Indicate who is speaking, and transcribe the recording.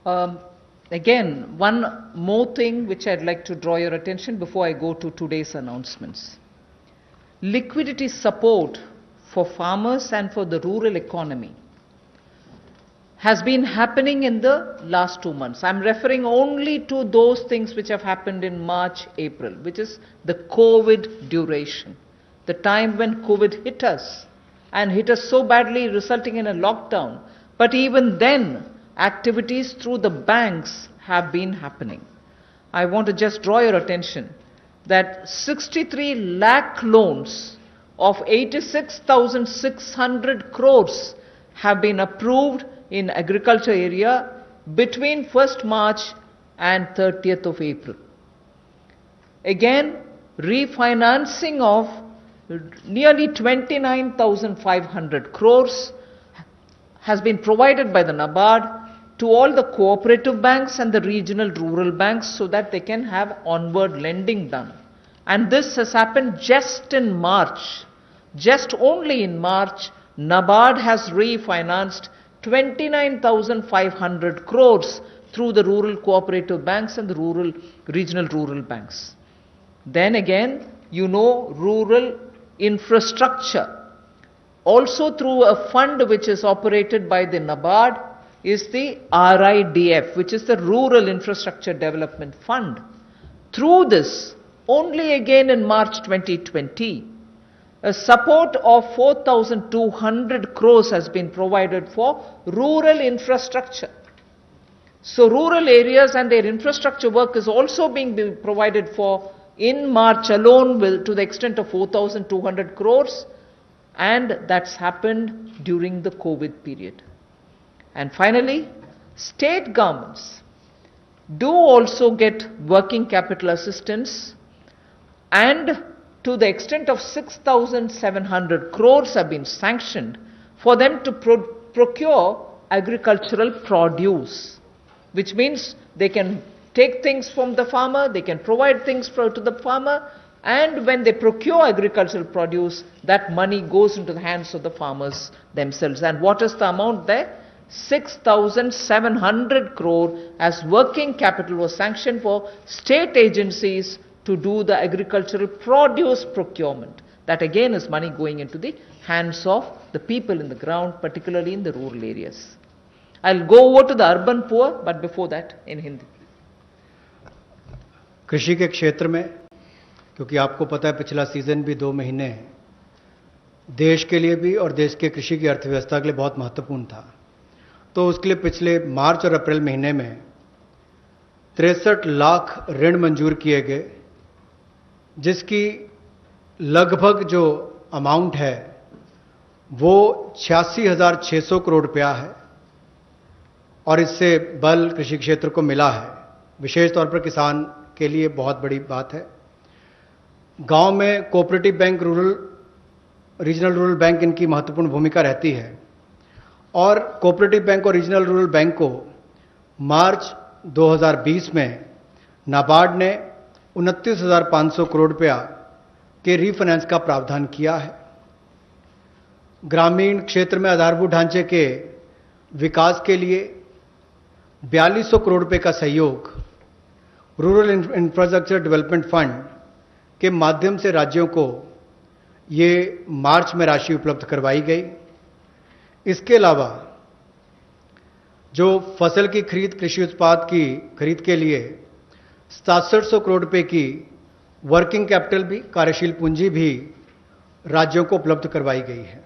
Speaker 1: Um, Again, one more thing which I'd like to draw your attention before I go to today's announcements. Liquidity support for farmers and for the rural economy has been happening in the last 2 months. I'm referring only to those things which have happened in March, April, which is the COVID duration, the time when COVID hit us and hit us so badly, resulting in a lockdown. But even then, activities through the banks have been happening. I want to just draw your attention that 63 lakh loans of 86,600 crores have been approved in agriculture area between 1st March and 30th of April. Again, refinancing of nearly 29,500 crores has been provided by the NABARD to all the cooperative banks and the regional rural banks so that they can have onward lending done. And this has happened just in March. Just only in March, NABARD has refinanced 29,500 crores through the rural cooperative banks and the regional rural banks. Then again, rural infrastructure. Also through a fund which is operated by the NABARD is the RIDF, which is the Rural Infrastructure Development Fund. Through this, only again in March 2020, a support of 4,200 crores has been provided for rural infrastructure. So rural areas and their infrastructure work is also being provided for in March alone to the extent of 4,200 crores, and that's happened during the COVID period. And finally, state governments do also get working capital assistance, and to the extent of 6,700 crores have been sanctioned for them to procure agricultural produce, which means they can take things from the farmer, they can provide things to the farmer, and when they procure agricultural produce, that money goes into the hands of the farmers themselves. And what is the amount there? 6,700 crore as working capital was sanctioned for state agencies to do the agricultural produce procurement. That again is money going into the hands of the people in the ground, particularly in the rural areas. I'll go over to the urban poor, but before that in Hindi.
Speaker 2: कृषि के क्षेत्र में, क्योंकि आपको पता है पिछला season भी 2 महीने देश के लिए भी और देश के कृषि की अर्थव्यवस्था के लिए बहुत महत्वपूर्ण था, तो उसके लिए पिछले मार्च और अप्रैल महीने में 63 लाख ऋण मंजूर किए गए, जिसकी लगभग जो अमाउंट है वो 86,600 करोड़ रुपया है, और इससे बल कृषि क्षेत्र को मिला है। विशेष तौर पर किसान के लिए बहुत बड़ी बात है। गांव में cooperative bank, regional rural bank इनकी महत्वपूर्ण भूमिका रहती है, और कोऑपरेटिव बैंक और रीजनल रूरल बैंक को मार्च 2020 में नाबार्ड ने 29,500 करोड़ रुपया के रीफाइनेंस का प्रावधान किया है। ग्रामीण क्षेत्र में आधारभूत ढांचे के विकास के लिए 4200 करोड़ रुपए का सहयोग रूरल इंफ्रास्ट्रक्चर डेवलपमेंट फंड के माध्यम से राज्यों को ये मार्च में राशि उपलब्ध करवाई गई। इसके अलावा जो फसल की खरीद, कृषि उत्पाद की खरीद के लिए 6700 करोड़ रुपए की वर्किंग कैपिटल भी, कार्यशील पूंजी भी राज्यों को उपलब्ध करवाई गई है।